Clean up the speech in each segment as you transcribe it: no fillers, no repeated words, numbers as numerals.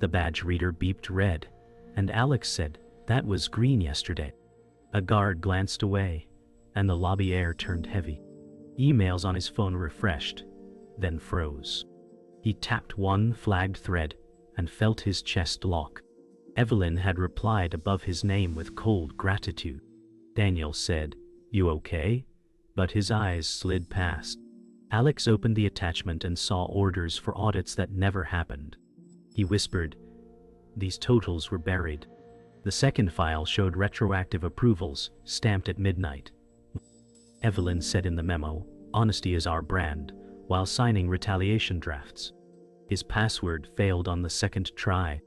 The badge reader beeped red, and Alex said, "That was green yesterday." A guard glanced away, and the lobby air turned heavy. Emails on his phone refreshed, then froze. He tapped one flagged thread and felt his chest lock. Evelyn had replied above his name with cold gratitude. Daniel said, "You okay?" But his eyes slid past. Alex opened the attachment and saw orders for audits that never happened. He whispered, "These totals were buried." The second file showed retroactive approvals, stamped at midnight. Evelyn said in the memo, "Honesty is our brand," while signing retaliation drafts. His password failed on the second try.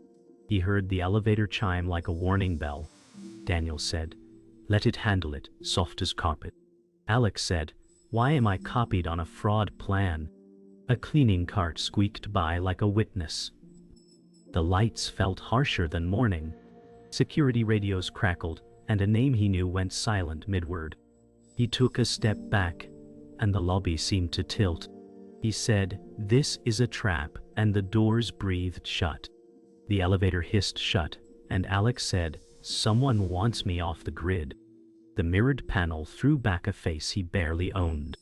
He heard the elevator chime like a warning bell. Daniel said, "Let it handle it, soft as carpet." Alex said, "Why am I copied on a fraud plan?" A cleaning cart squeaked by like a witness. The lights felt harsher than morning. Security radios crackled, and a name he knew went silent mid-word. He took a step back, and the lobby seemed to tilt. He said, "This is a trap," and the doors breathed shut. The elevator hissed shut, and Alex said, "Someone wants me off the grid." The mirrored panel threw back a face he barely owned.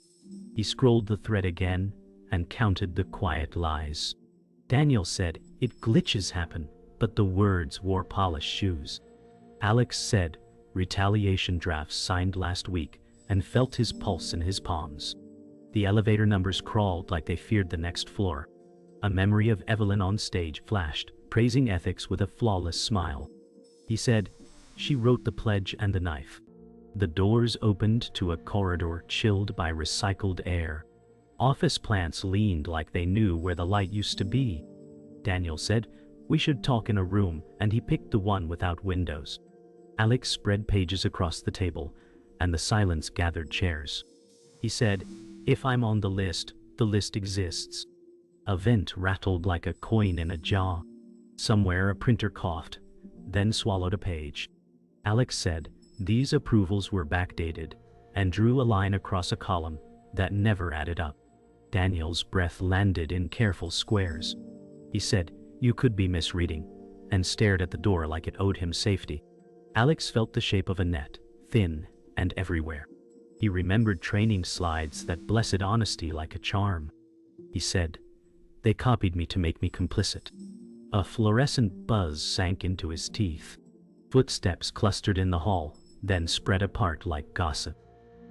He scrolled the thread again, and counted the quiet lies. Daniel said, "It glitches happen," but the words wore polished shoes. Alex said, "Retaliation drafts signed last week," and felt his pulse in his palms. The elevator numbers crawled like they feared the next floor. A memory of Evelyn on stage flashed, praising ethics with a flawless smile. He said, "She wrote the pledge and the knife." The doors opened to a corridor chilled by recycled air. Office plants leaned like they knew where the light used to be. Daniel said, "We should talk in a room," and he picked the one without windows. Alex spread pages across the table, and the silence gathered chairs. He said, "If I'm on the list exists." A vent rattled like a coin in a jar. Somewhere a printer coughed, then swallowed a page. Alex said, "These approvals were backdated," and drew a line across a column that never added up. Daniel's breath landed in careful squares. He said, "You could be misreading," and stared at the door like it owed him safety. Alex felt the shape of a net, thin and everywhere. He remembered training slides that blessed honesty like a charm. He said, "They copied me to make me complicit." A fluorescent buzz sank into his teeth. Footsteps clustered in the hall, then spread apart like gossip.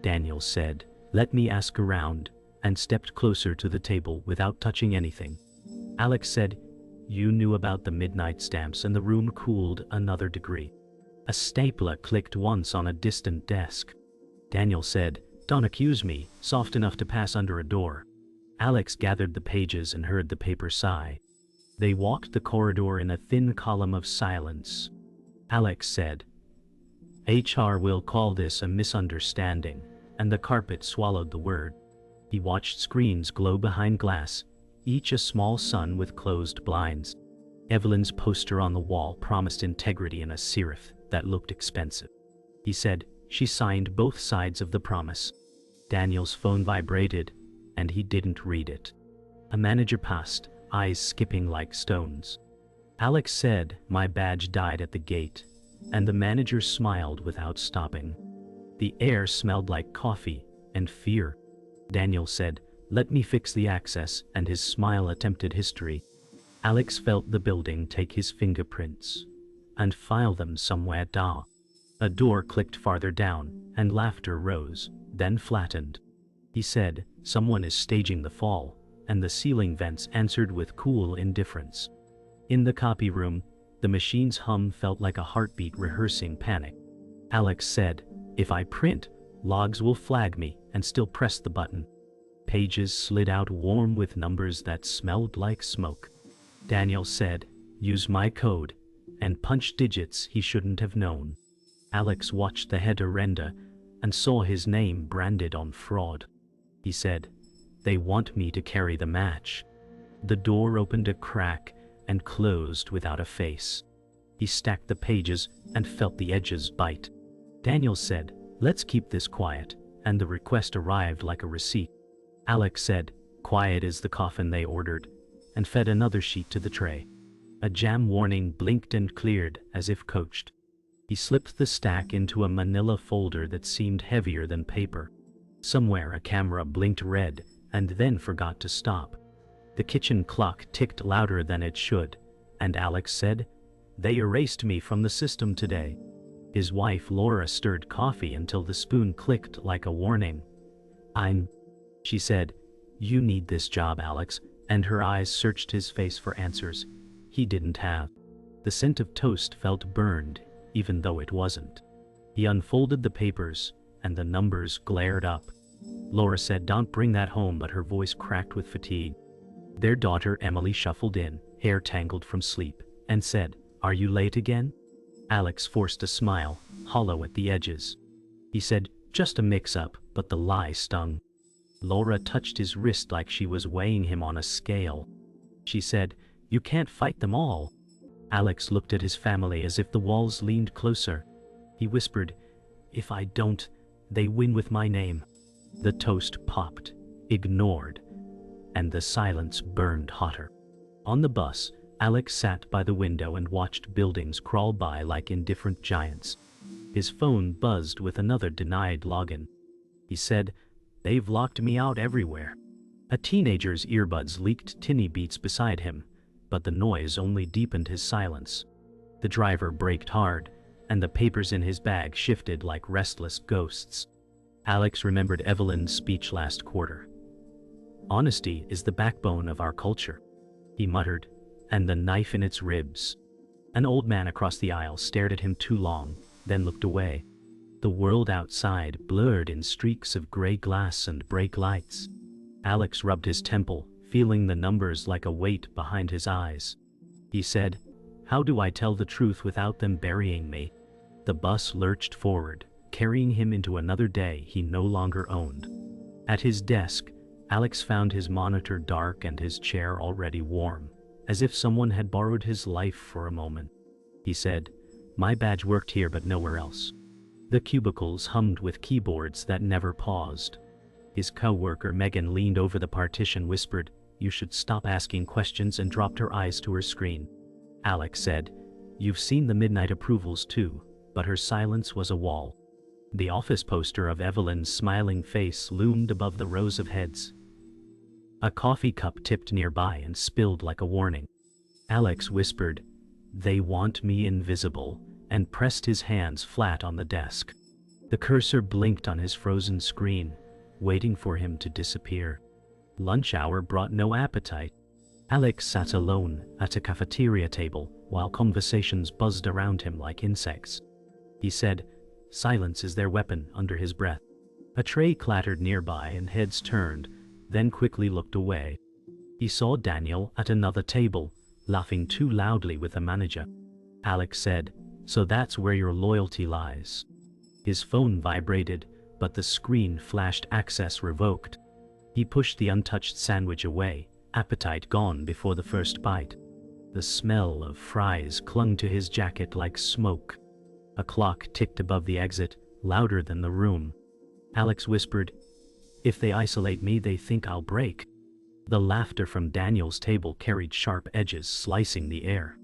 Daniel said, "Let me ask around," and stepped closer to the table without touching anything. Alex said, "You knew about the midnight stamps," and the room cooled another degree. A stapler clicked once on a distant desk. Daniel said, "Don't accuse me," soft enough to pass under a door. Alex gathered the pages and heard the paper sigh. They walked the corridor in a thin column of silence. Alex said, "HR will call this a misunderstanding," and the carpet swallowed the word. He watched screens glow behind glass, each a small sun with closed blinds. Evelyn's poster on the wall promised integrity in a serif that looked expensive. He said, "She signed both sides of the promise." Daniel's phone vibrated, and he didn't read it. A manager passed, eyes skipping like stones. Alex said, "My badge died at the gate," and the manager smiled without stopping. The air smelled like coffee and fear. Daniel said, "Let me fix the access," and his smile attempted history. Alex felt the building take his fingerprints and file them somewhere. A door clicked farther down, and laughter rose, then flattened. He said, "Someone is staging the fall," and the ceiling vents answered with cool indifference. In the copy room, the machine's hum felt like a heartbeat rehearsing panic. Alex said, "If I print, logs will flag me," and still pressed the button. Pages slid out warm with numbers that smelled like smoke. Daniel said, "Use my code," and punched digits he shouldn't have known. Alex watched the header render and saw his name branded on fraud. He said, "They want me to carry the match." The door opened a crack and closed without a face. He stacked the pages and felt the edges bite. Daniel said, "Let's keep this quiet," and the request arrived like a receipt. Alex said, "Quiet is the coffin they ordered," and fed another sheet to the tray. A jam warning blinked and cleared, as if coached. He slipped the stack into a manila folder that seemed heavier than paper. Somewhere a camera blinked red, and then forgot to stop. The kitchen clock ticked louder than it should, and Alex said, "They erased me from the system today." His wife Laura stirred coffee until the spoon clicked like a warning. She said, "You need this job, Alex," and her eyes searched his face for answers. He didn't have. The scent of toast felt burned, even though it wasn't. He unfolded the papers, and the numbers glared up. Laura said, "Don't bring that home," but her voice cracked with fatigue. Their daughter Emily shuffled in, hair tangled from sleep, and said, "Are you late again?" Alex forced a smile, hollow at the edges. He said, "Just a mix-up," but the lie stung. Laura touched his wrist like she was weighing him on a scale. She said, "You can't fight them all." Alex looked at his family as if the walls leaned closer. He whispered, "If I don't, they win with my name." The toast popped, ignored, and the silence burned hotter. On the bus, Alex sat by the window and watched buildings crawl by like indifferent giants. His phone buzzed with another denied login. He said, "They've locked me out everywhere." A teenager's earbuds leaked tinny beats beside him, but the noise only deepened his silence. The driver braked hard, and the papers in his bag shifted like restless ghosts. Alex remembered Evelyn's speech last quarter. "Honesty is the backbone of our culture," he muttered, "and the knife in its ribs." An old man across the aisle stared at him too long, then looked away. The world outside blurred in streaks of gray glass and brake lights. Alex rubbed his temple, feeling the numbers like a weight behind his eyes. He said, "How do I tell the truth without them burying me?" The bus lurched forward, carrying him into another day he no longer owned. At his desk, Alex found his monitor dark and his chair already warm, as if someone had borrowed his life for a moment. He said, "My badge worked here but nowhere else." The cubicles hummed with keyboards that never paused. His co-worker Megan leaned over the partition, whispered, "You should stop asking questions," and dropped her eyes to her screen. Alex said, "You've seen the midnight approvals too," but her silence was a wall. The office poster of Evelyn's smiling face loomed above the rows of heads. A coffee cup tipped nearby and spilled like a warning. Alex whispered, "They want me invisible," and pressed his hands flat on the desk. The cursor blinked on his frozen screen, waiting for him to disappear. Lunch hour brought no appetite. Alex sat alone at a cafeteria table while conversations buzzed around him like insects. He said, "Silence is their weapon," under his breath. A tray clattered nearby and heads turned, then quickly looked away. He saw Daniel at another table, laughing too loudly with the manager. Alex said, "So that's where your loyalty lies." His phone vibrated, but the screen flashed access revoked. He pushed the untouched sandwich away, appetite gone before the first bite. The smell of fries clung to his jacket like smoke. A clock ticked above the exit, louder than the room. Alex whispered, "If they isolate me, they think I'll break." The laughter from Daniel's table carried sharp edges slicing the air.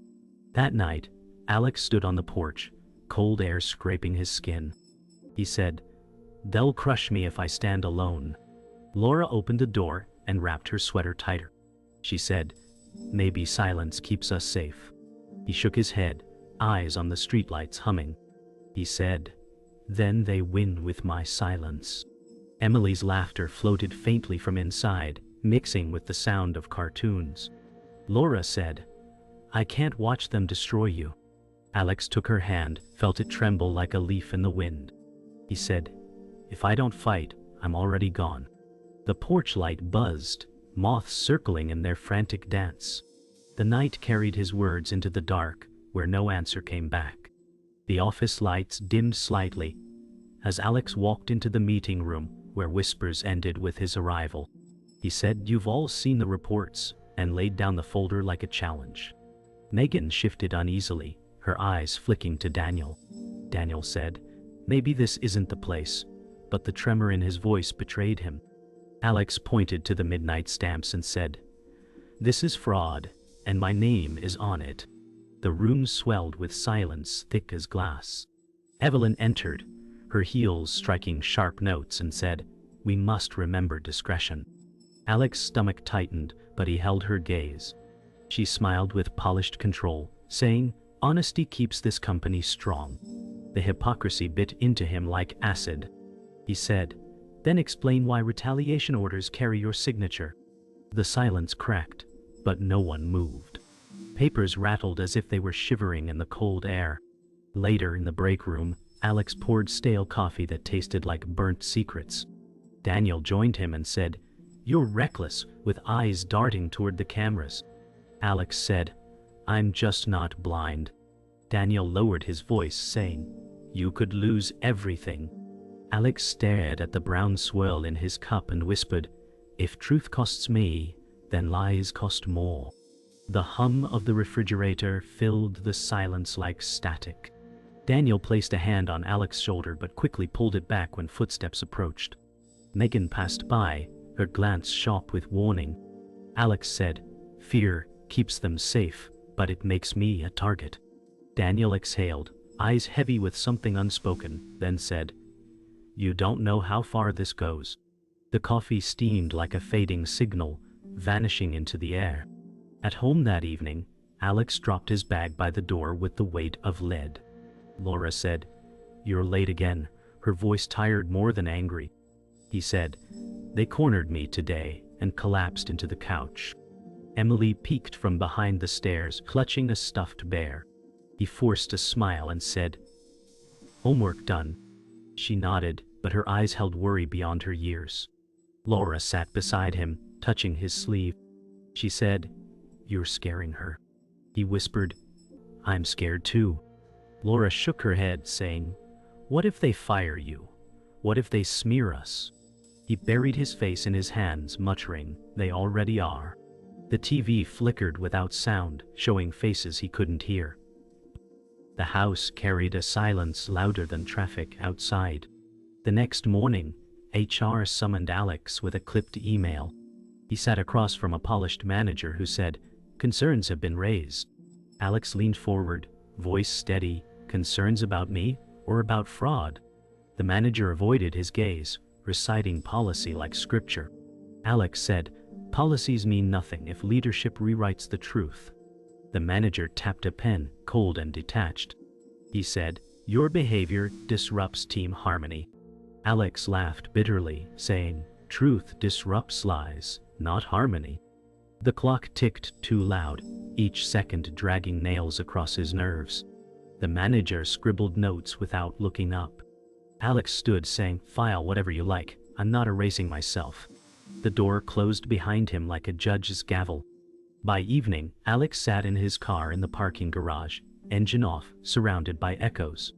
That night, Alex stood on the porch, cold air scraping his skin. He said, "They'll crush me if I stand alone." Laura opened the door and wrapped her sweater tighter. She said, "Maybe silence keeps us safe." He shook his head, eyes on the streetlights humming. He said, "Then they win with my silence." Emily's laughter floated faintly from inside, mixing with the sound of cartoons. Laura said, "I can't watch them destroy you." Alex took her hand, felt it tremble like a leaf in the wind. He said, "If I don't fight, I'm already gone." The porch light buzzed, moths circling in their frantic dance. The night carried his words into the dark, where no answer came back. The office lights dimmed slightly as Alex walked into the meeting room, where whispers ended with his arrival. He said, "You've all seen the reports," and laid down the folder like a challenge. Megan shifted uneasily, her eyes flicking to Daniel. Daniel said, "Maybe this isn't the place," but the tremor in his voice betrayed him. Alex pointed to the midnight stamps and said, "This is fraud, and my name is on it." The room swelled with silence thick as glass. Evelyn entered, her heels striking sharp notes, and said, "We must remember discretion." Alex's stomach tightened, but he held her gaze. She smiled with polished control, saying, "Honesty keeps this company strong." The hypocrisy bit into him like acid. He said, "Then explain why retaliation orders carry your signature." The silence cracked, but no one moved. Papers rattled as if they were shivering in the cold air. Later in the break room, Alex poured stale coffee that tasted like burnt secrets. Daniel joined him and said, "You're reckless," with eyes darting toward the cameras. Alex said, "I'm just not blind." Daniel lowered his voice, saying, "You could lose everything." Alex stared at the brown swirl in his cup and whispered, "If truth costs me, then lies cost more." The hum of the refrigerator filled the silence like static. Daniel placed a hand on Alex's shoulder but quickly pulled it back when footsteps approached. Megan passed by, her glance sharp with warning. Alex said, "Fear keeps them safe, but it makes me a target." Daniel exhaled, eyes heavy with something unspoken, then said, "You don't know how far this goes." The coffee steamed like a fading signal, vanishing into the air. At home that evening, Alex dropped his bag by the door with the weight of lead. Laura said, "You're late again," her voice tired more than angry. He said, "They cornered me today," and collapsed into the couch. Emily peeked from behind the stairs, clutching a stuffed bear. He forced a smile and said, "Homework done?" She nodded, but her eyes held worry beyond her years. Laura sat beside him, touching his sleeve. She said, "You're scaring her." He whispered, "I'm scared too." Laura shook her head, saying, "What if they fire you? What if they smear us?" He buried his face in his hands, muttering, "They already are." The TV flickered without sound, showing faces he couldn't hear. The house carried a silence louder than traffic outside. The next morning, HR summoned Alex with a clipped email. He sat across from a polished manager who said, "Concerns have been raised." Alex leaned forward, voice steady. "Concerns about me or about fraud?" The manager avoided his gaze, reciting policy like scripture. Alex said, "Policies mean nothing if leadership rewrites the truth." The manager tapped a pen, cold and detached. He said, "Your behavior disrupts team harmony." Alex laughed bitterly, saying, "Truth disrupts lies, not harmony." The clock ticked too loud, each second dragging nails across his nerves. The manager scribbled notes without looking up. Alex stood, saying, "File whatever you like, I'm not erasing myself." The door closed behind him like a judge's gavel. By evening, Alex sat in his car in the parking garage, engine off, surrounded by echoes.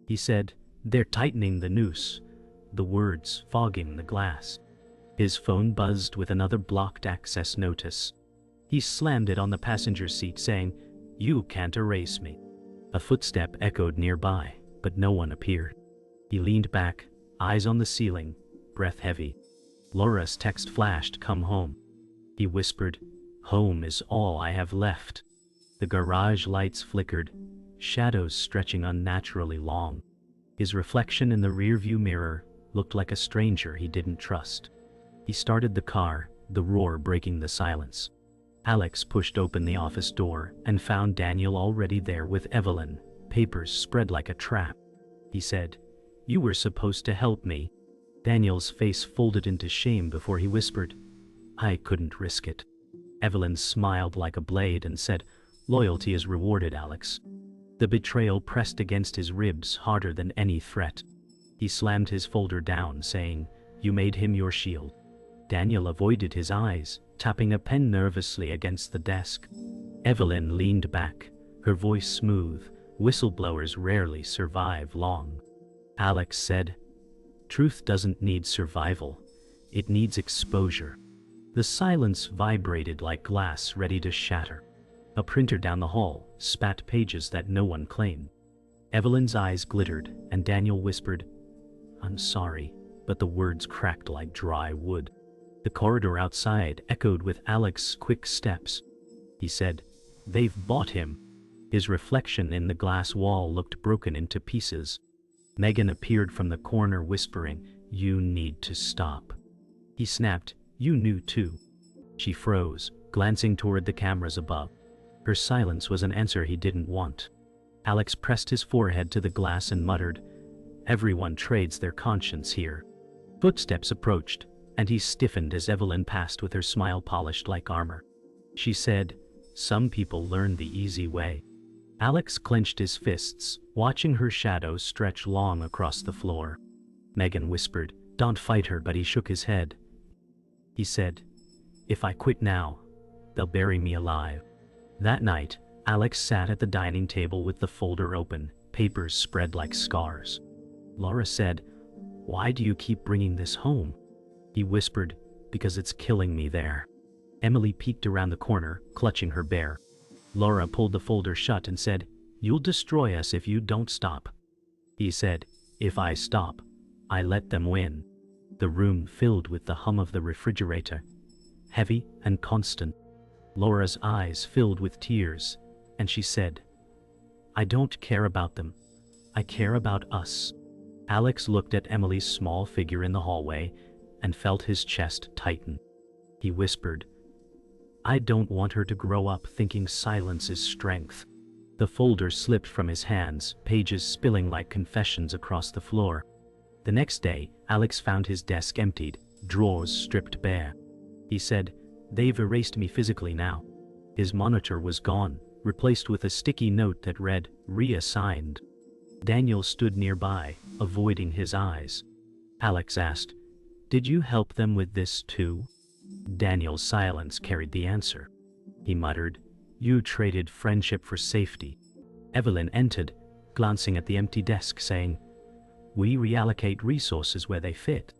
He said, "They're tightening the noose," the words fogging the glass. His phone buzzed with another blocked access notice. He slammed it on the passenger seat, saying, "You can't erase me." A footstep echoed nearby, but no one appeared. He leaned back, eyes on the ceiling, breath heavy. Laura's text flashed, "Come home." He whispered, "Home is all I have left." The garage lights flickered, shadows stretching unnaturally long. His reflection in the rearview mirror looked like a stranger he didn't trust. He started the car, the roar breaking the silence. Alex pushed open the office door and found Daniel already there with Evelyn, papers spread like a trap. He said, "You were supposed to help me." Daniel's face folded into shame before he whispered, "I couldn't risk it." Evelyn smiled like a blade and said, "Loyalty is rewarded, Alex." The betrayal pressed against his ribs harder than any threat. He slammed his folder down, saying, "You made him your shield." Daniel avoided his eyes, tapping a pen nervously against the desk. Evelyn leaned back, her voice smooth. "Whistleblowers rarely survive long." Alex said, "Truth doesn't need survival. It needs exposure." The silence vibrated like glass ready to shatter. A printer down the hall spat pages that no one claimed. Evelyn's eyes glittered, and Daniel whispered, "I'm sorry," but the words cracked like dry wood. The corridor outside echoed with Alex's quick steps. He said, They've bought him. His reflection in the glass wall looked broken into pieces. Megan appeared from the corner whispering, "You need to stop." He snapped, "You knew too." She froze, glancing toward the cameras above. Her silence was an answer he didn't want. Alex pressed his forehead to the glass and muttered, "Everyone trades their conscience here." Footsteps approached, and he stiffened as Evelyn passed with her smile polished like armor. She said, "Some people learn the easy way." Alex clenched his fists, watching her shadow stretch long across the floor. Megan whispered, "Don't fight her," but he shook his head. He said, "If I quit now, they'll bury me alive." That night, Alex sat at the dining table with the folder open, papers spread like scars. Laura said, "Why do you keep bringing this home?" He whispered, "Because it's killing me there." Emily peeked around the corner, clutching her bear. Laura pulled the folder shut and said, "You'll destroy us if you don't stop." He said, "If I stop, I let them win." The room filled with the hum of the refrigerator, heavy and constant. Laura's eyes filled with tears, and she said, "I don't care about them. I care about us." Alex looked at Emily's small figure in the hallway and felt his chest tighten. He whispered, "I don't want her to grow up thinking silence is strength." The folder slipped from his hands, pages spilling like confessions across the floor. The next day, Alex found his desk emptied, drawers stripped bare. He said, "They've erased me physically now." His monitor was gone, replaced with a sticky note that read, "Reassigned." Daniel stood nearby, avoiding his eyes. Alex asked, "Did you help them with this too?" Daniel's silence carried the answer. He muttered, "You traded friendship for safety." Evelyn entered, glancing at the empty desk, saying, "We reallocate resources where they fit."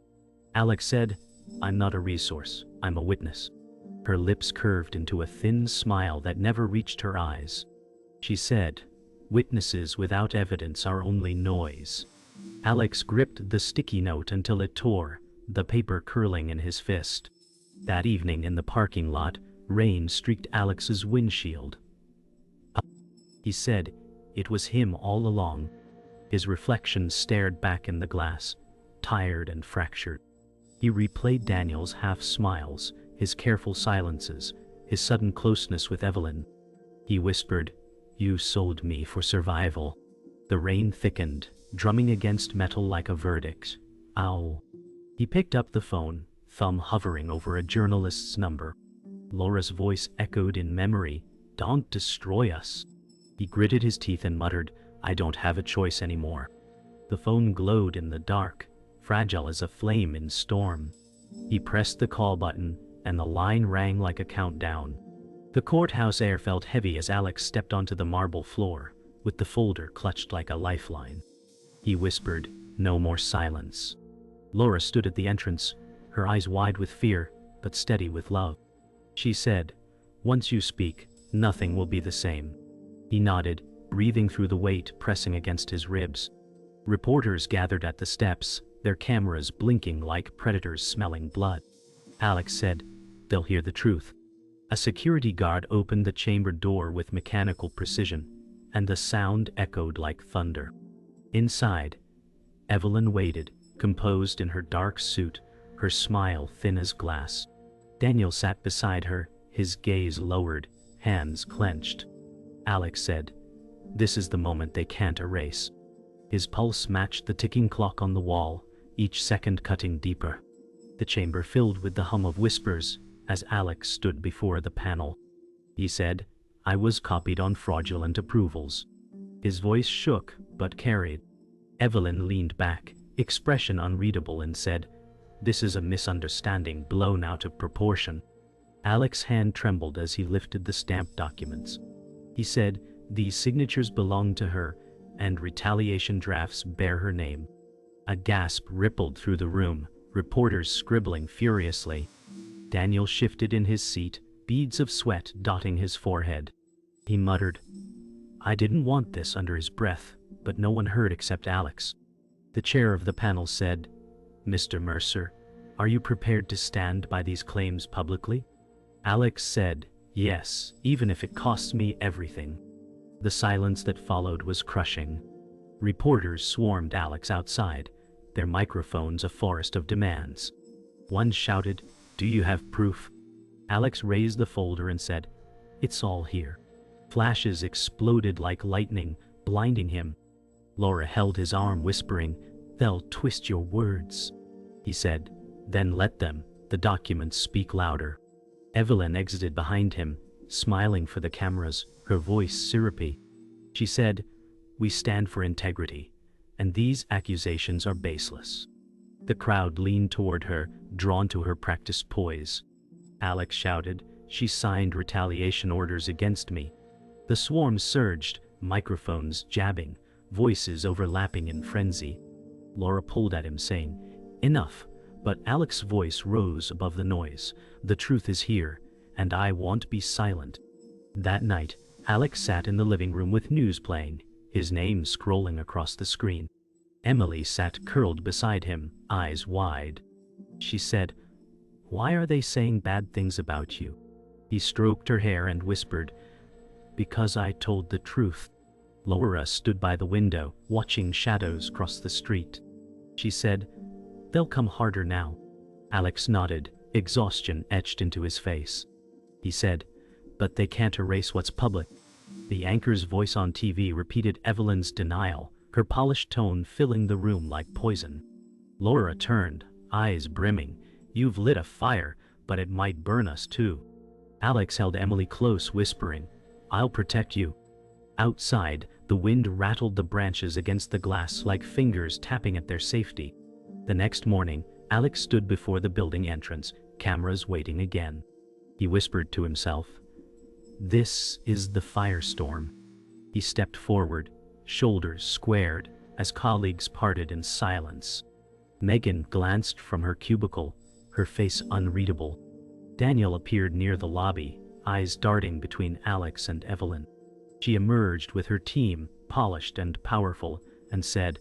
Alex said, "I'm not a resource, I'm a witness." Her lips curved into a thin smile that never reached her eyes. She said, "Witnesses without evidence are only noise." Alex gripped the sticky note until it tore, the paper curling in his fist. That evening in the parking lot, rain streaked Alex's windshield. He said, "It was him all along." His reflection stared back in the glass, tired and fractured. He replayed Daniel's half-smiles, his careful silences, his sudden closeness with Evelyn. He whispered, "You sold me for survival." The rain thickened, drumming against metal like a verdict. Ow. He picked up the phone, thumb hovering over a journalist's number. Laura's voice echoed in memory, "Don't destroy us." He gritted his teeth and muttered, "I don't have a choice anymore." The phone glowed in the dark, fragile as a flame in storm. He pressed the call button, and the line rang like a countdown. The courthouse air felt heavy as Alex stepped onto the marble floor, with the folder clutched like a lifeline. He whispered, "No more silence." Laura stood at the entrance, her eyes wide with fear, but steady with love. She said, "Once you speak, nothing will be the same." He nodded, breathing through the weight pressing against his ribs. Reporters gathered at the steps, their cameras blinking like predators smelling blood. Alex said, "They'll hear the truth." A security guard opened the chamber door with mechanical precision, and the sound echoed like thunder. Inside, Evelyn waited, composed in her dark suit, her smile thin as glass. Daniel sat beside her, his gaze lowered, hands clenched. Alex said, "This is the moment they can't erase." His pulse matched the ticking clock on the wall, each second cutting deeper. The chamber filled with the hum of whispers as Alex stood before the panel. He said, "I was copied on fraudulent approvals." His voice shook, but carried. Evelyn leaned back, expression unreadable, and said, "This is a misunderstanding blown out of proportion." Alex's hand trembled as he lifted the stamped documents. He said, "These signatures belong to her, and retaliation drafts bear her name." A gasp rippled through the room, reporters scribbling furiously. Daniel shifted in his seat, beads of sweat dotting his forehead. He muttered, "I didn't want this," under his breath, but no one heard except Alex. The chair of the panel said, "Mr. Mercer, are you prepared to stand by these claims publicly?" Alex said, Yes, even if it costs me everything. The silence that followed was crushing. Reporters swarmed Alex outside, their microphones a forest of demands. One shouted, "Do you have proof?" Alex raised the folder and said, "It's all here." Flashes exploded like lightning, blinding him. Laura held his arm, whispering, "They'll twist your words." He said, "Then let them, the documents speak louder." Evelyn exited behind him, smiling for the cameras, her voice syrupy. She said, "We stand for integrity, and these accusations are baseless." The crowd leaned toward her, drawn to her practiced poise. Alex shouted, "She signed retaliation orders against me." The swarm surged, microphones jabbing, voices overlapping in frenzy. Laura pulled at him, saying, "Enough," but Alex's voice rose above the noise. "The truth is here, and I won't be silent." That night, Alex sat in the living room with news playing, his name scrolling across the screen. Emily sat curled beside him, eyes wide. She said, "Why are they saying bad things about you?" He stroked her hair and whispered, "Because I told the truth." Laura stood by the window, watching shadows cross the street. She said, "They'll come harder now." Alex nodded, exhaustion etched into his face. He said, "But they can't erase what's public." The anchor's voice on TV repeated Evelyn's denial, her polished tone filling the room like poison. Laura turned, eyes brimming. "You've lit a fire, but it might burn us too." Alex held Emily close, whispering, "I'll protect you." Outside, the wind rattled the branches against the glass like fingers tapping at their safety. The next morning, Alex stood before the building entrance, cameras waiting again. He whispered to himself, "This is the firestorm." He stepped forward, shoulders squared, as colleagues parted in silence. Megan glanced from her cubicle, her face unreadable. Daniel appeared near the lobby, eyes darting between Alex and Evelyn. She emerged with her team, polished and powerful, and said,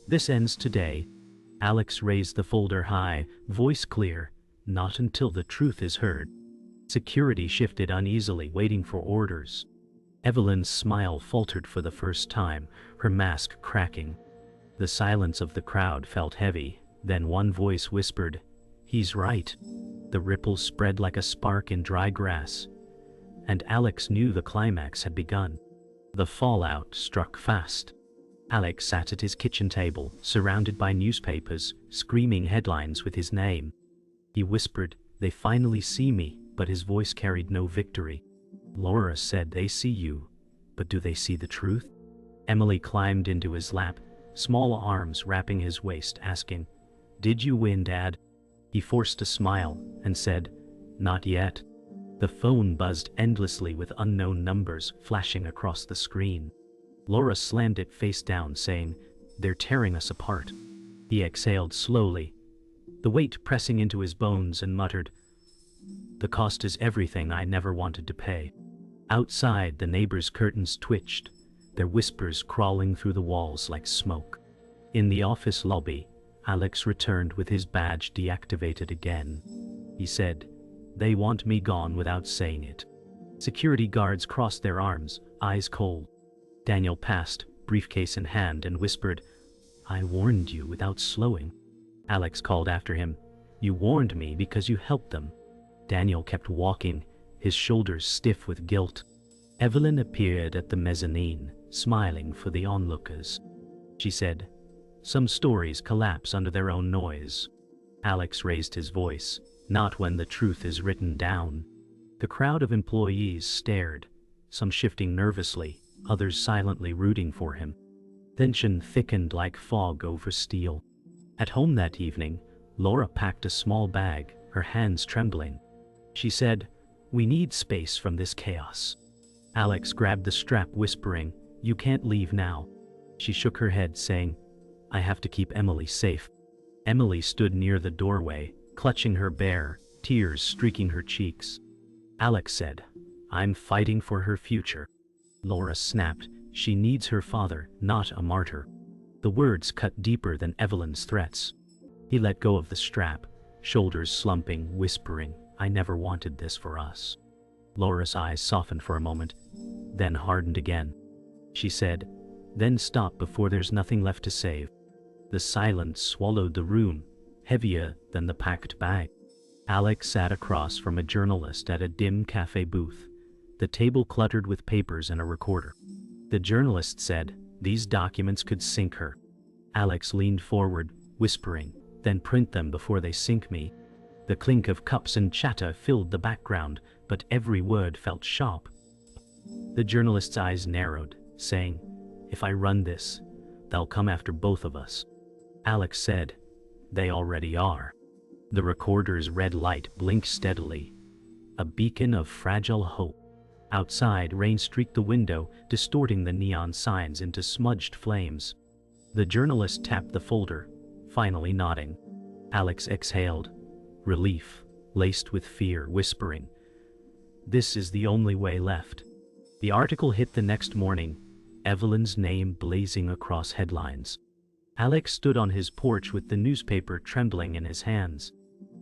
"This ends today." Alex raised the folder high, voice clear, "Not until the truth is heard." Security shifted uneasily, waiting for orders. Evelyn's smile faltered for the first time, her mask cracking. The silence of the crowd felt heavy, then one voice whispered, "He's right." The ripple spread like a spark in dry grass, and Alex knew the climax had begun. The fallout struck fast. Alex sat at his kitchen table, surrounded by newspapers, screaming headlines with his name. He whispered, "They finally see me," but his voice carried no victory. Laura said, "They see you, but do they see the truth?" Emily climbed into his lap, small arms wrapping his waist, asking, "Did you win, Dad?" He forced a smile and said, "Not yet." The phone buzzed endlessly with unknown numbers flashing across the screen. Laura slammed it face down, saying, "They're tearing us apart." He exhaled slowly, the weight pressing into his bones, and muttered, "The cost is everything I never wanted to pay." Outside, the neighbors' curtains twitched, their whispers crawling through the walls like smoke. In the office lobby, Alex returned with his badge deactivated again. He said, "They want me gone," without saying it. Security guards crossed their arms, eyes cold. Daniel passed, briefcase in hand, and whispered, "I warned you," without slowing. Alex called after him, "You warned me because you helped them." Daniel kept walking, his shoulders stiff with guilt. Evelyn appeared at the mezzanine, smiling for the onlookers. She said, "Some stories collapse under their own noise." Alex raised his voice, "Not when the truth is written down." The crowd of employees stared, some shifting nervously, others silently rooting for him. Tension thickened like fog over steel. At home that evening, Laura packed a small bag, her hands trembling. She said, "We need space from this chaos." Alex grabbed the strap, whispering, "You can't leave now." She shook her head, saying, "I have to keep Emily safe." Emily stood near the doorway, clutching her bear, tears streaking her cheeks. Alex said, "I'm fighting for her future." Laura snapped, "She needs her father, not a martyr." The words cut deeper than Evelyn's threats. He let go of the strap, shoulders slumping, whispering, "I never wanted this for us." Laura's eyes softened for a moment, then hardened again. She said, "Then stop before there's nothing left to save." The silence swallowed the room, heavier than the packed bag. Alex sat across from a journalist at a dim cafe booth, the table cluttered with papers and a recorder. The journalist said, "These documents could sink her." Alex leaned forward, whispering, "Then print them before they sink me." The clink of cups and chatter filled the background, but every word felt sharp. The journalist's eyes narrowed, saying, "If I run this, they'll come after both of us." Alex said, "They already are." The recorder's red light blinked steadily, a beacon of fragile hope. Outside, rain streaked the window, distorting the neon signs into smudged flames. The journalist tapped the folder, finally nodding. Alex exhaled, relief, laced with fear, whispering, "This is the only way left." The article hit the next morning, Evelyn's name blazing across headlines. Alex stood on his porch with the newspaper trembling in his hands.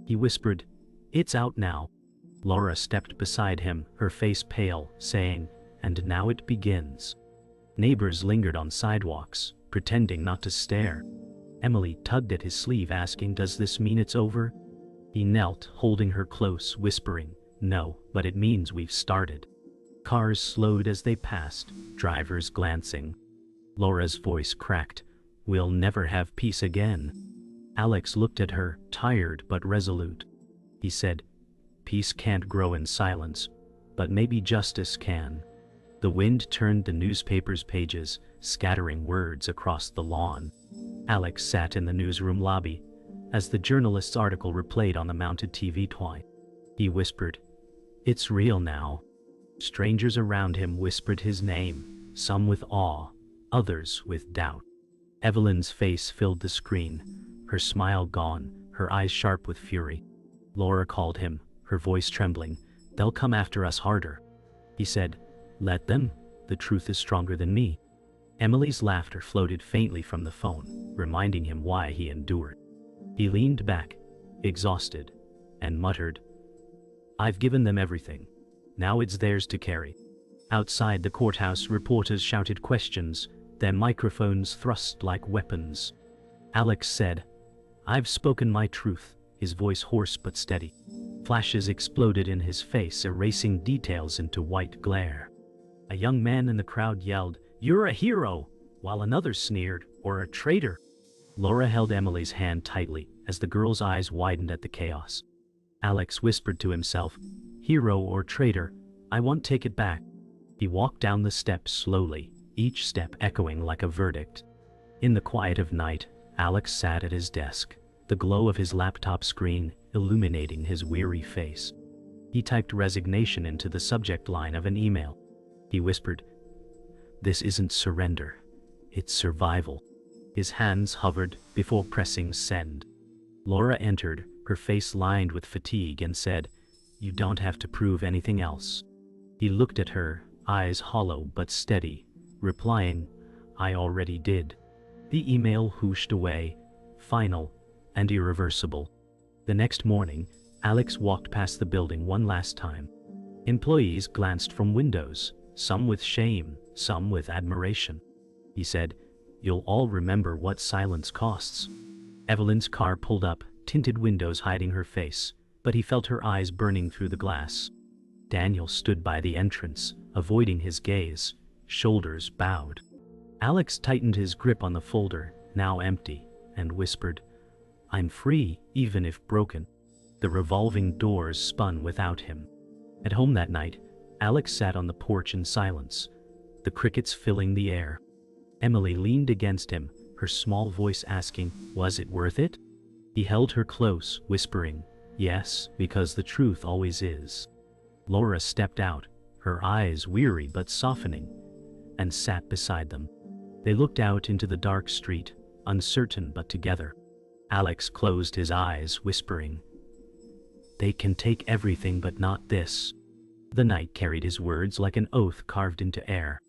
He whispered, "It's out now." Laura stepped beside him, her face pale, saying, "And now it begins." Neighbors lingered on sidewalks, pretending not to stare. Emily tugged at his sleeve, asking, "Does this mean it's over?" He knelt, holding her close, whispering, "No, but it means we've started." Cars slowed as they passed, drivers glancing. Laura's voice cracked, "We'll never have peace again." Alex looked at her, tired but resolute. He said, "Peace can't grow in silence, but maybe justice can." The wind turned the newspaper's pages, scattering words across the lawn. Alex sat in the newsroom lobby, as the journalist's article replayed on the mounted TV twine. He whispered, "It's real now." Strangers around him whispered his name, some with awe, others with doubt. Evelyn's face filled the screen, her smile gone, her eyes sharp with fury. Laura called him, her voice trembling, "They'll come after us harder." He said, "Let them, the truth is stronger than me." Emily's laughter floated faintly from the phone, reminding him why he endured. He leaned back, exhausted, and muttered, "I've given them everything. Now it's theirs to carry." Outside the courthouse, reporters shouted questions, their microphones thrust like weapons. Alex said, "I've spoken my truth," his voice hoarse but steady. Flashes exploded in his face, erasing details into white glare. A young man in the crowd yelled, "You're a hero," while another sneered, "Or a traitor." Laura held Emily's hand tightly as the girl's eyes widened at the chaos. Alex whispered to himself, "Hero or traitor, I won't take it back." He walked down the steps slowly, each step echoing like a verdict. In the quiet of night, Alex sat at his desk, the glow of his laptop screen illuminating his weary face. He typed resignation into the subject line of an email. He whispered, "This isn't surrender, it's survival." His hands hovered before pressing send. Laura entered, her face lined with fatigue, and said, "You don't have to prove anything else." He looked at her, eyes hollow but steady, replying, "I already did." The email whooshed away, final and irreversible. The next morning, Alex walked past the building one last time. Employees glanced from windows, some with shame, some with admiration. He said, "You'll all remember what silence costs." Evelyn's car pulled up, tinted windows hiding her face, but he felt her eyes burning through the glass. Daniel stood by the entrance, avoiding his gaze, shoulders bowed. Alex tightened his grip on the folder, now empty, and whispered, "I'm free, even if broken." The revolving doors spun without him. At home that night, Alex sat on the porch in silence, the crickets filling the air. Emily leaned against him, her small voice asking, "Was it worth it?" He held her close, whispering, "Yes, because the truth always is." Laura stepped out, her eyes weary but softening, and sat beside them. They looked out into the dark street, uncertain but together. Alex closed his eyes, whispering, "They can take everything but not this." The night carried his words like an oath carved into air.